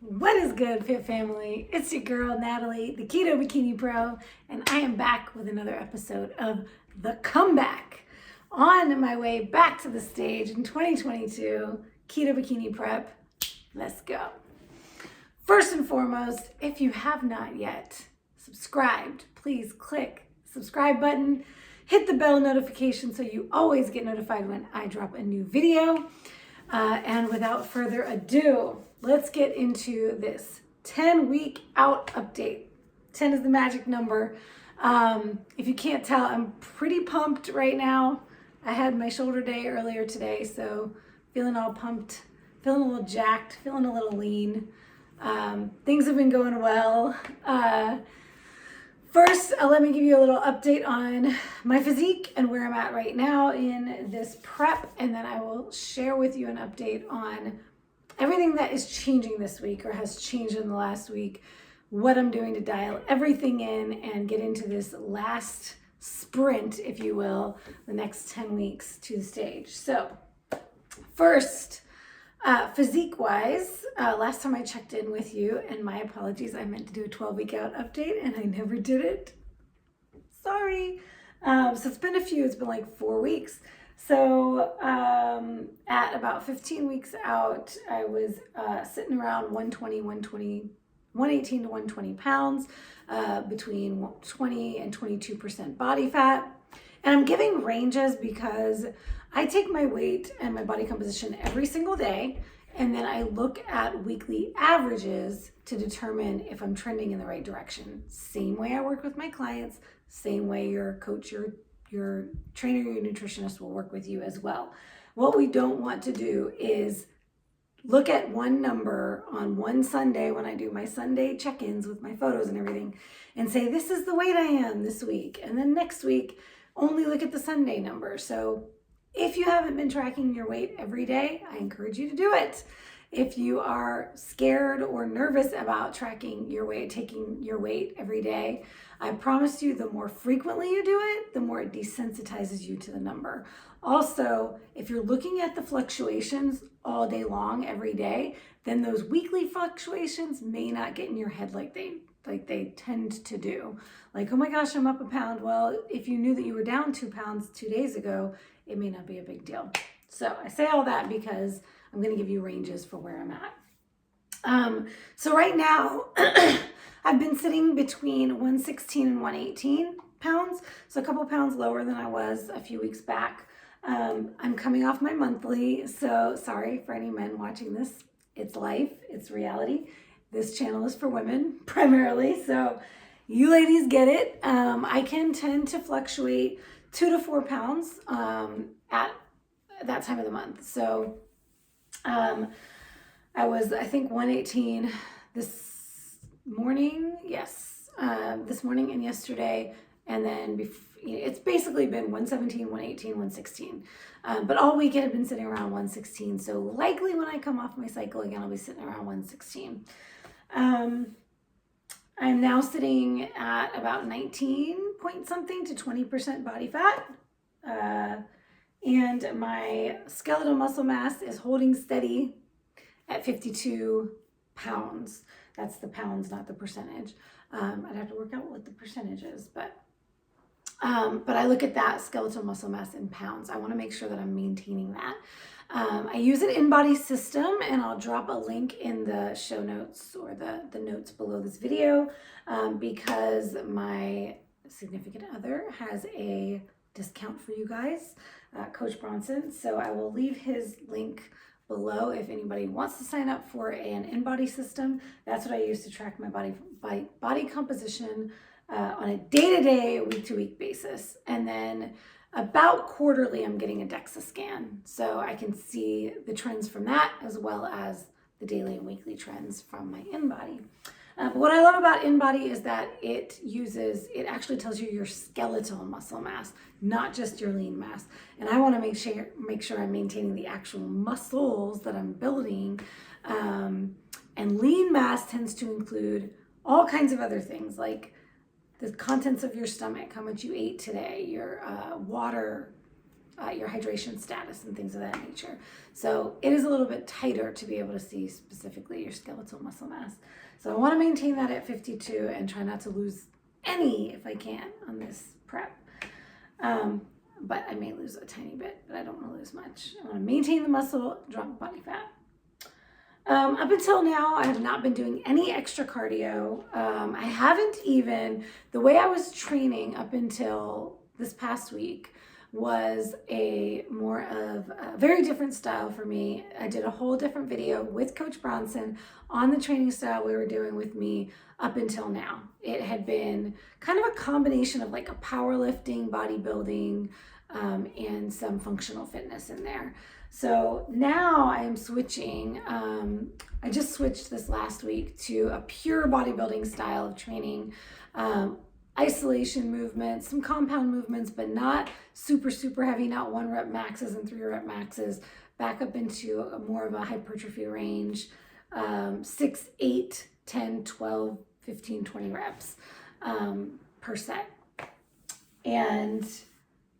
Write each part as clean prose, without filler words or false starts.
What is good, Fit Family? It's your girl, Natalie, the Keto Bikini Pro, and I am back with another episode of The Comeback. On my way back to the stage in 2022, Keto Bikini Prep. Let's go. First and foremost, if you have not yet subscribed, please click subscribe button, hit the bell notification so you always get notified when I drop a new video. And without further ado, let's get into this 10-week out update. 10 is the magic number. If you can't tell, I'm pretty pumped right now. I had my shoulder day earlier today, so feeling all pumped, feeling a little jacked, feeling a little lean. Things have been going well. First, let me give you a little update on my physique and where I'm at right now in this prep, and then I will share with you an update on everything that is changing this week or has changed in the last week, what I'm doing to dial everything in and get into this last sprint, if you will, the next 10 weeks to the stage. So first, physique-wise, last time I checked in with you, and my apologies, I meant to do a 12-week out update, and I never did it. Sorry. So it's been like 4 weeks. So at about 15 weeks out, I was sitting around 118 to 120 pounds, between 20 and 22% body fat. And I'm giving ranges because I take my weight and my body composition every single day, and then I look at weekly averages to determine if I'm trending in the right direction. Same way I work with my clients, same way your coach, your trainer, your nutritionist will work with you as well. What we don't want to do is look at one number on one Sunday when I do my Sunday check-ins with my photos and everything and say, this is the weight I am this week. And then next week, only look at the Sunday number. So if you haven't been tracking your weight every day, I encourage you to do it. If you are scared or nervous about tracking your weight, taking your weight every day, I promise you the more frequently you do it, the more it desensitizes you to the number. Also, if you're looking at the fluctuations all day long, every day, then those weekly fluctuations may not get in your head like they tend to do. Like, oh my gosh, I'm up a pound. Well, if you knew that you were down 2 pounds 2 days ago, it may not be a big deal. So I say all that because I'm going to give you ranges for where I'm at. So right now, I've been sitting between 116 and 118 pounds. So a couple pounds lower than I was a few weeks back. I'm coming off my monthly. So sorry for any men watching this. It's life. It's reality. This channel is for women primarily. So you ladies get it. I can tend to fluctuate 2 to 4 pounds at that time of the month. So I was, I think, 118 this morning. Yes, this morning and yesterday. And then it's basically been 117, 118, 116. But all week it had been sitting around 116. So likely when I come off my cycle again, I'll be sitting around 116. I'm now sitting at about 19 point something to 20% body fat. And my skeletal muscle mass is holding steady at 52 pounds. That's the pounds, not the percentage. I'd have to work out what the percentage is, but I look at that skeletal muscle mass in pounds. I want to make sure that I'm maintaining that. I use an InBody System, and I'll drop a link in the show notes or the notes below this video because my significant other has a discount for you guys, Coach Bronson. So I will leave his link below if anybody wants to sign up for an InBody System. That's what I use to track my body composition on a day-to-day, week-to-week basis. And then about quarterly, I'm getting a DEXA scan. So I can see the trends from that as well as the daily and weekly trends from my InBody. But what I love about InBody is that it actually tells you your skeletal muscle mass, not just your lean mass. And I want to make sure I'm maintaining the actual muscles that I'm building. And lean mass tends to include all kinds of other things like the contents of your stomach, how much you ate today, your water your hydration status and things of that nature. So it is a little bit tighter to be able to see specifically your skeletal muscle mass. So I want to maintain that at 52 and try not to lose any if I can on this prep. But I may lose a tiny bit, but I don't want to lose much. I want to maintain the muscle, drop body fat. Up until now, I have not been doing any extra cardio. I haven't even, the way I was training up until this past week was a more of a very different style for me. I did a whole different video with Coach Bronson on the training style we were doing with me up until now. It had been kind of a combination of like a powerlifting, bodybuilding, and some functional fitness in there. So now I am switching. I just switched this last week to a pure bodybuilding style of training. Isolation movements, some compound movements, but not super, super heavy, not 1 rep maxes and 3 rep maxes, back up into more of a hypertrophy range, 6, 8, 10, 12, 15, 20 reps per set. And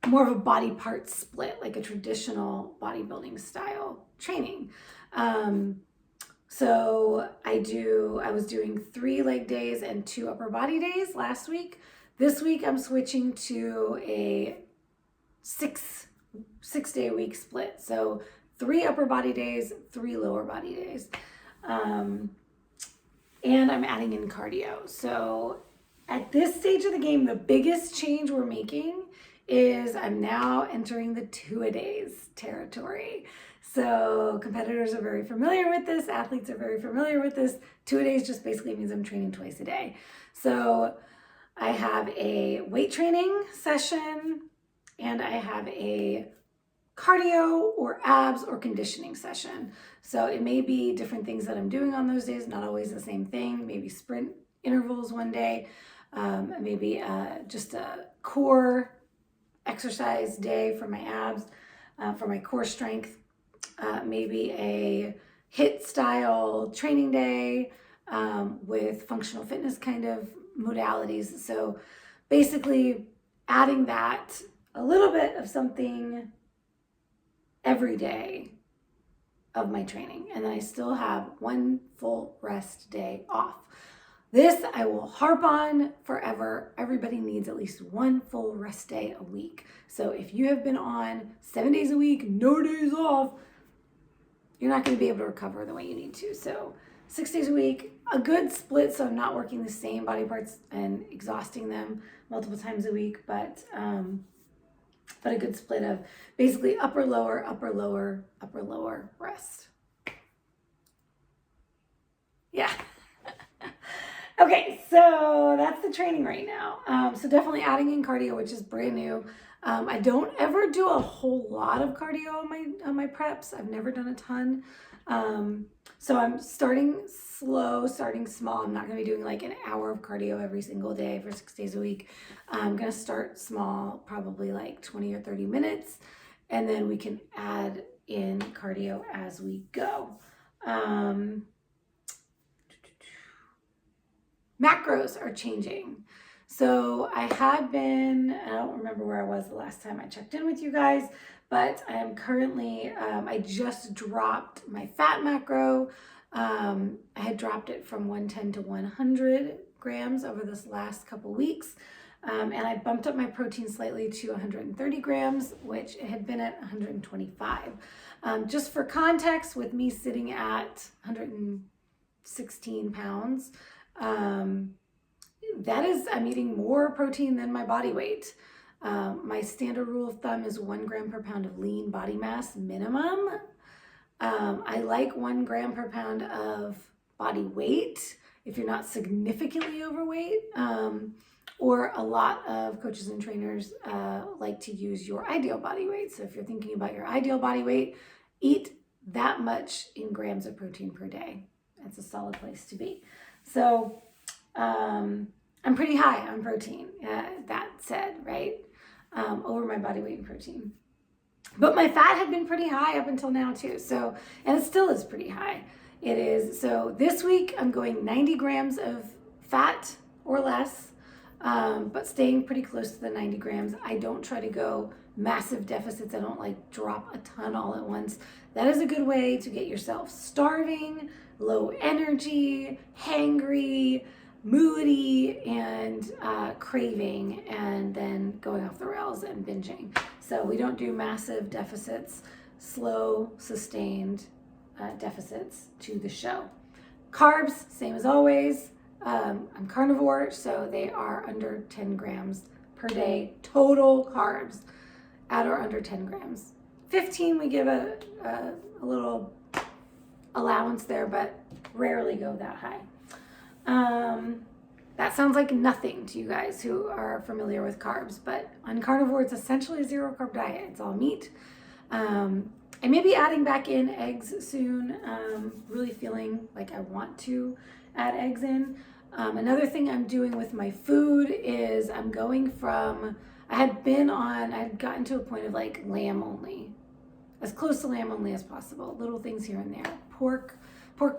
more of a body part split, like a traditional bodybuilding style training. So I was doing 3 leg days and 2 upper body days last week. This week I'm switching to a 6-day week split. So 3 upper body days, 3 lower body days. And I'm adding in cardio. So at this stage of the game, the biggest change we're making is I'm now entering the 2-a-days territory. So competitors are very familiar with this, athletes are very familiar with this. 2-a-days just basically means I'm training twice a day. So I have a weight training session and I have a cardio or abs or conditioning session. So it may be different things that I'm doing on those days, not always the same thing, maybe sprint intervals one day, maybe just a core exercise day for my abs, for my core strength, maybe a HIIT style training day with functional fitness kind of modalities. So basically adding that, a little bit of something every day of my training. And then I still have 1 full rest day off. This I will harp on forever. Everybody needs at least 1 full rest day a week. So if you have been on 7 days a week, no days off, you're not going to be able to recover the way you need to. So 6 days a week, a good split, so I'm not working the same body parts and exhausting them multiple times a week, but a good split of basically upper, lower, upper, lower, upper, lower, rest. Yeah. Okay, so that's the training right now. So definitely adding in cardio, which is brand new. I don't ever do a whole lot of cardio on my preps. I've never done a ton. So I'm starting slow, starting small. I'm not going to be doing like an hour of cardio every single day for 6 days a week. I'm going to start small, probably like 20 or 30 minutes, and then we can add in cardio as we go. Macros are changing. So I had been, I don't remember where I was the last time I checked in with you guys, but I am currently, I just dropped my fat macro. I had dropped it from 110 to 100 grams over this last couple weeks. And I bumped up my protein slightly to 130 grams, which it had been at 125. Just for context, with me sitting at 116 pounds, that is, I'm eating more protein than my body weight. My standard rule of thumb is 1 gram per pound of lean body mass minimum. I like 1 gram per pound of body weight if you're not significantly overweight, or a lot of coaches and trainers like to use your ideal body weight. So if you're thinking about your ideal body weight, eat that much in grams of protein per day. That's a solid place to be. So I'm pretty high on protein, that said, right? Over my body weight in protein. But my fat had been pretty high up until now too. So, and it still is pretty high. It is. So this week I'm going 90 grams of fat or less. but staying pretty close to the 90 grams. I don't try to go massive deficits. I don't like drop a ton all at once. That is a good way to get yourself starving, low energy, hangry, moody, and craving, and then going off the rails and binging. So we don't do massive deficits, slow, sustained deficits to the show. Carbs, same as always. I'm carnivore, so they are under 10 grams per day. Total carbs at or under 10 grams. 15, we give a little allowance there, but rarely go that high. That sounds like nothing to you guys who are familiar with carbs, but on carnivore, it's essentially a zero carb diet. It's all meat. I may be adding back in eggs soon. Really feeling like I want to add eggs in. Another thing I'm doing with my food is I'm going from, I had gotten to a point of like lamb only, as close to lamb only as possible. Little things here and there. Pork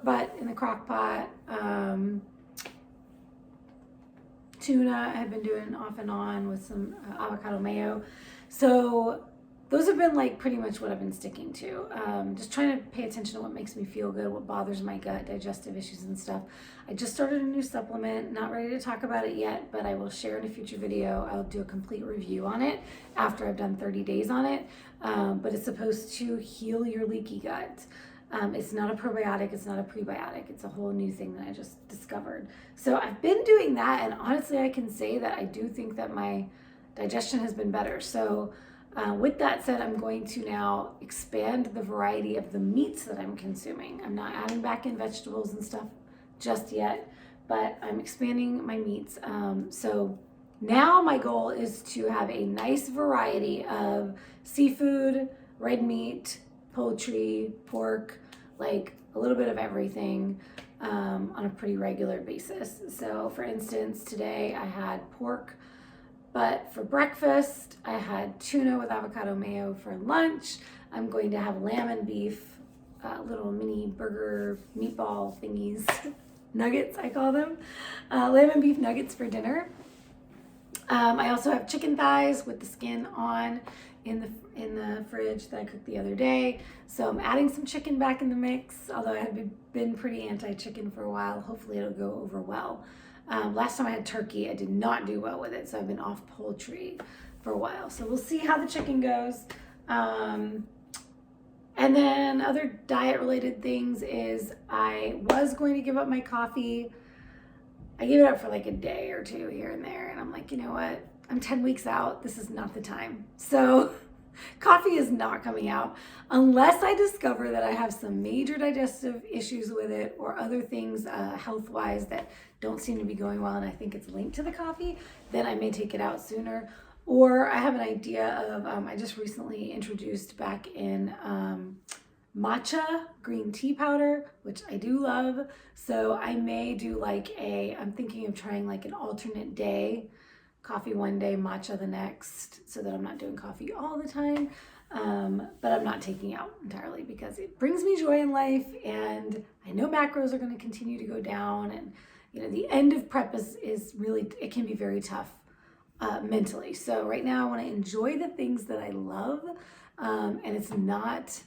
butt in the crock pot. Tuna I've been doing off and on with some avocado mayo. So those have been like pretty much what I've been sticking to. Just trying to pay attention to what makes me feel good, what bothers my gut, digestive issues and stuff. I just started a new supplement, not ready to talk about it yet, but I will share in a future video. I'll do a complete review on it after I've done 30 days on it. But it's supposed to heal your leaky gut. It's not a probiotic, it's not a prebiotic. It's a whole new thing that I just discovered. So I've been doing that, and honestly, I can say that I do think that my digestion has been better. So with that said, I'm going to now expand the variety of the meats that I'm consuming. I'm not adding back in vegetables and stuff just yet, but I'm expanding my meats. So now my goal is to have a nice variety of seafood, red meat, poultry, pork, like a little bit of everything on a pretty regular basis. So for instance, today I had pork, but for breakfast, I had tuna with avocado mayo. For lunch, I'm going to have lamb and beef, little mini burger meatball thingies, nuggets I call them, lamb and beef nuggets for dinner. I also have chicken thighs with the skin on in the fridge that I cooked the other day. So I'm adding some chicken back in the mix, although I have been pretty anti-chicken for a while. Hopefully it'll go over well. Last time I had turkey, I did not do well with it, so I've been off poultry for a while. So we'll see how the chicken goes. And then other diet-related things is I was going to give up my coffee. I gave it up for like a day or two here and there, and I'm like, you know what? I'm 10 weeks out. This is not the time. So coffee is not coming out unless I discover that I have some major digestive issues with it or other things health-wise that don't seem to be going well, and I think it's linked to the coffee. Then I may take it out sooner. Or I have an idea of, I just recently introduced back in matcha green tea powder, which I do love. So I may do I'm thinking of trying like an alternate day, coffee one day, matcha the next, so that I'm not doing coffee all the time. But I'm not taking out entirely because it brings me joy in life, and I know macros are going to continue to go down, and the end of prep is really, it can be very tough mentally. So right now I want to enjoy the things that I love, and it's not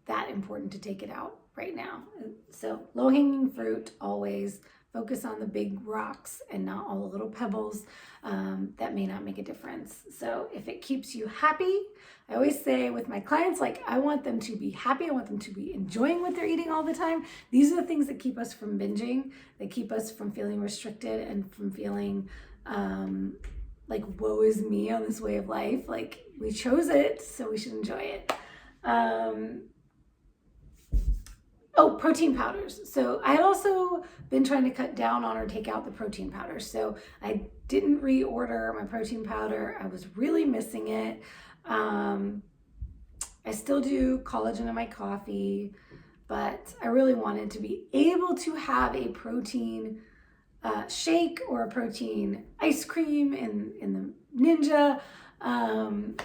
that important to take it out right now. So low-hanging fruit, always focus on the big rocks and not all the little pebbles that may not make a difference. So if it keeps you happy, I always say with my clients, I want them to be happy. I want them to be enjoying what they're eating all the time. These are the things that keep us from binging. They keep us from feeling restricted and from feeling like woe is me on this way of life. Like, we chose it, so we should enjoy it. Oh, protein powders. So I had also been trying to cut down on or take out the protein powders. So I didn't reorder my protein powder. I was really missing it. I still do collagen in my coffee, but I really wanted to be able to have a protein shake or a protein ice cream in the Ninja,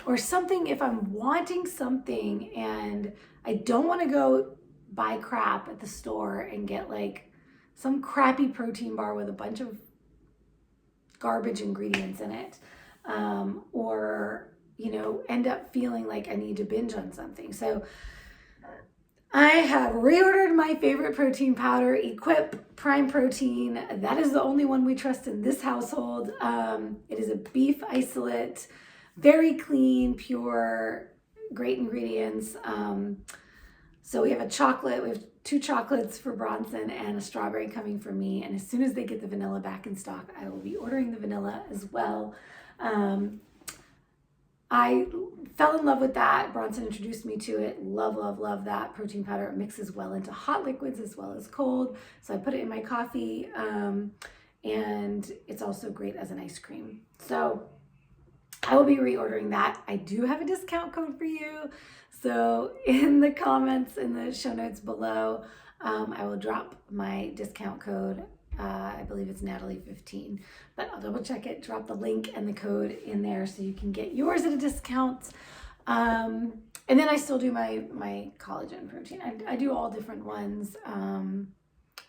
or something if I'm wanting something and I don't want to go buy crap at the store and get like some crappy protein bar with a bunch of garbage ingredients in it, or, you know, end up feeling like I need to binge on something. So I have reordered my favorite protein powder, Equip Prime Protein. That is the only one we trust in this household. It is a beef isolate, very clean, pure, great ingredients. So we have a chocolate, we have 2 chocolates for Bronson and a strawberry coming for me. And as soon as they get the vanilla back in stock, I will be ordering the vanilla as well. I fell in love with that. Bronson introduced me to it. Love, love, love that protein powder. It mixes well into hot liquids as well as cold. So I put it in my coffee, and it's also great as an ice cream. So I will be reordering that. I do have a discount code for you. So in the comments, in the show notes below, I will drop my discount code. I believe it's Natalie15, but I'll double check it, drop the link and the code in there so you can get yours at a discount. And then I still do my collagen protein. I do all different ones.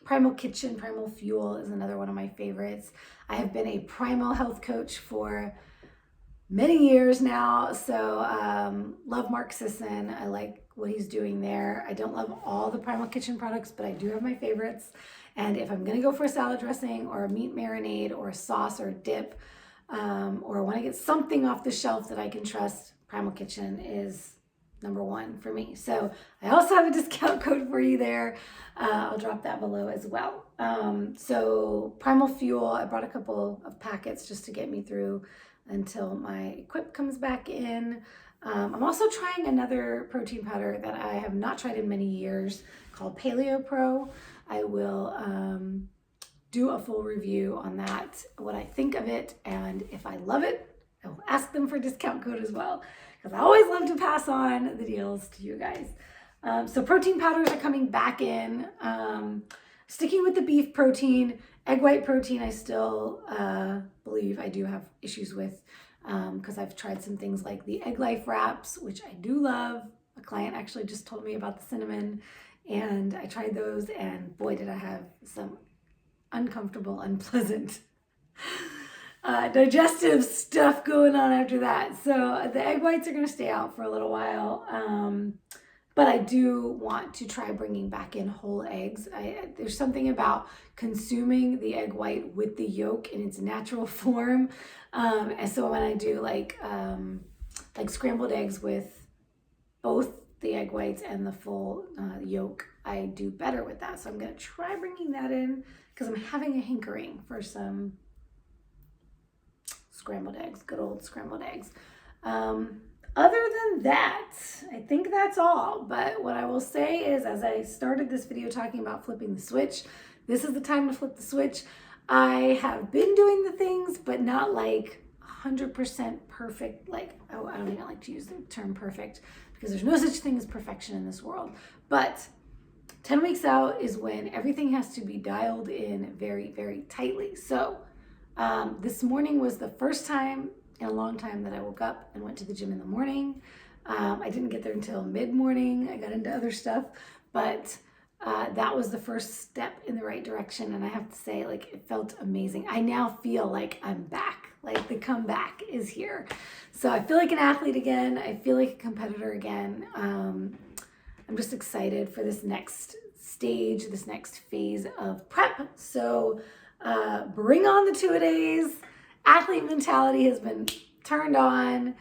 Primal Kitchen, Primal Fuel is another one of my favorites. I have been a Primal health coach for many years now. So love Mark Sisson. I like what he's doing there. I don't love all the Primal Kitchen products, but I do have my favorites. And if I'm gonna go for a salad dressing or a meat marinade or a sauce or a dip, or I wanna get something off the shelf that I can trust, Primal Kitchen is number one for me. So I also have a discount code for you there. I'll drop that below as well. So Primal Fuel, I brought a couple of packets just to get me through until my Equip comes back in. I'm also trying another protein powder that I have not tried in many years called Paleo Pro. I will do a full review on that, what I think of it, and if I love it, I will ask them for a discount code as well, because I always love to pass on the deals to you guys. So protein powders are coming back in. Sticking with the beef protein, egg white protein, I still believe I do have issues with, because I've tried some things like the Egg Life wraps, which I do love. A client actually just told me about the cinnamon, and I tried those, and boy, did I have some uncomfortable, unpleasant digestive stuff going on after that. So the egg whites are going to stay out for a little while. But I do want to try bringing back in whole eggs. There's something about consuming the egg white with the yolk in its natural form. And so when I do like scrambled eggs with both the egg whites and the full yolk, I do better with that. So I'm gonna try bringing that in because I'm having a hankering for some scrambled eggs, good old scrambled eggs. Other than that, I think that's all. But what I will say is, as I started this video talking about flipping the switch, this is the time to flip the switch. I have been doing the things, but not like 100% perfect. Like, oh, I don't even like to use the term perfect because there's no such thing as perfection in this world. But 10 weeks out is when everything has to be dialed in very, very tightly. So this morning was the first time in a long time that I woke up and went to the gym in the morning. I didn't get there until mid-morning. I got into other stuff, but that was the first step in the right direction. And I have to say, like, it felt amazing. I now feel like I'm back, like the comeback is here. So I feel like an athlete again. I feel like a competitor again. I'm just excited for this next stage, this next phase of prep. So bring on the two-a-days. Athlete mentality has been turned on.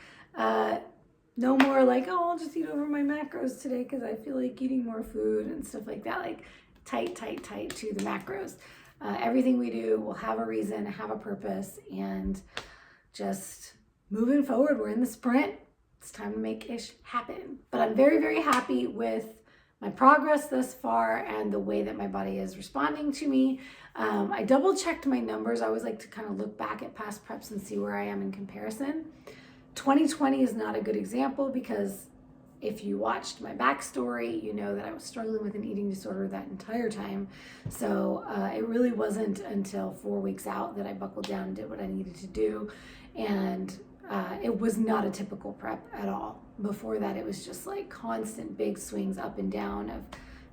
No more like, oh, I'll just eat over my macros today because I feel like eating more food and stuff like that. Like tight to the macros. Everything we do will have a reason, have a purpose, and just moving forward. We're in the sprint. It's time to make ish happen. But I'm very, very happy with my progress thus far and the way that my body is responding to me. I double checked my numbers. I always like to kind of look back at past preps and see where I am in comparison. 2020 is not a good example because if you watched my backstory, you know that I was struggling with an eating disorder that entire time. So it really wasn't until 4 weeks out that I buckled down and did what I needed to do. And it was not a typical prep at all. Before that, it was just like constant big swings up and down of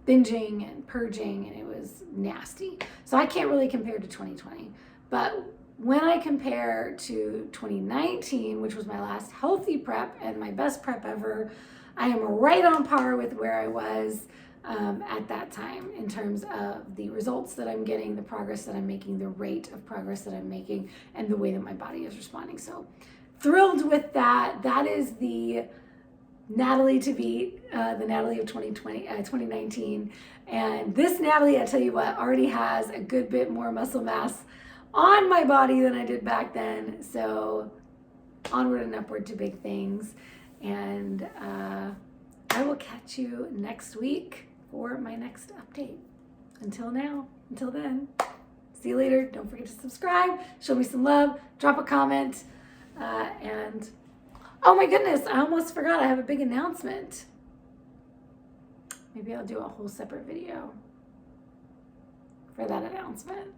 binging and purging, and it was nasty. So I can't really compare to 2020. But when I compare to 2019, which was my last healthy prep and my best prep ever, I am right on par with where I was at that time in terms of the results that I'm getting, the progress that I'm making, the rate of progress that I'm making, and the way that my body is responding. So thrilled with that. That is the Natalie to beat, the Natalie of 2019. And this Natalie, I tell you what, already has a good bit more muscle mass on my body than I did back then. So onward and upward to big things. And I will catch you next week for my next update. Until then, see you later. Don't forget to subscribe, show me some love, drop a comment, and oh my goodness, I almost forgot I have a big announcement. Maybe I'll do a whole separate video for that announcement.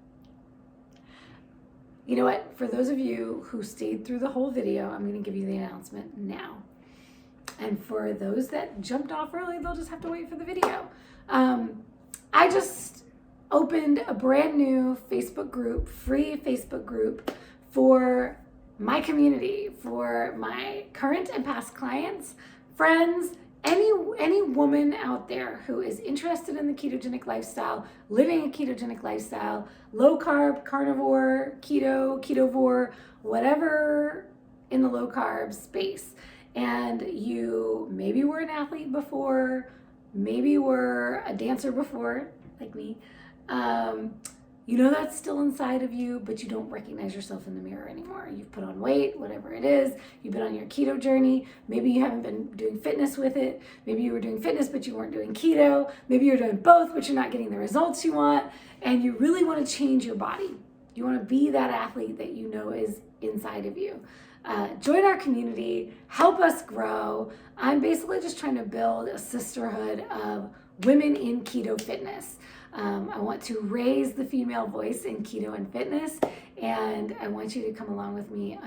You know what? For those of you who stayed through the whole video, I'm going to give you the announcement now. And for those that jumped off early, they'll just have to wait for the video. I just opened a brand new Facebook group, free Facebook group for my community, for my current and past clients, friends, any woman out there who is interested in the ketogenic lifestyle, living a ketogenic lifestyle, low carb, carnivore, keto, ketovore, whatever in the low carb space. And you maybe were an athlete before, maybe were a dancer before, like me. You know that's still inside of you, but you don't recognize yourself in the mirror anymore. You've put on weight, whatever it is. You've been on your keto journey. Maybe you haven't been doing fitness with it. Maybe you were doing fitness, but you weren't doing keto. Maybe you're doing both, but you're not getting the results you want. And you really want to change your body. You want to be that athlete that you know is inside of you. Join our community, help us grow. I'm basically just trying to build a sisterhood of women in keto fitness. I want to raise the female voice in keto and fitness, and I want you to come along with me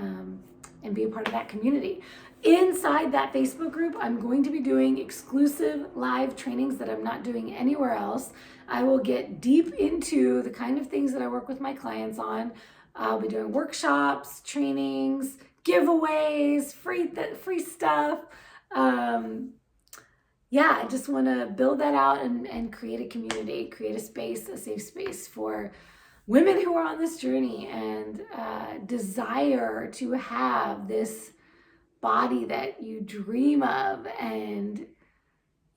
and be a part of that community. Inside that Facebook group, I'm going to be doing exclusive live trainings that I'm not doing anywhere else. I will get deep into the kind of things that I work with my clients on. I'll be doing workshops, trainings, giveaways, free stuff. I just want to build that out and create a community, create a space, a safe space for women who are on this journey and desire to have this body that you dream of, and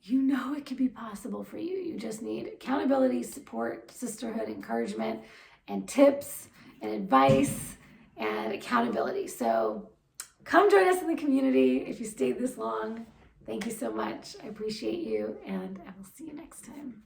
you know it can be possible for you. You just need accountability, support, sisterhood, encouragement, and tips and advice and accountability. So come join us in the community if you stayed this long. Thank you so much. I appreciate you, and I will see you next time.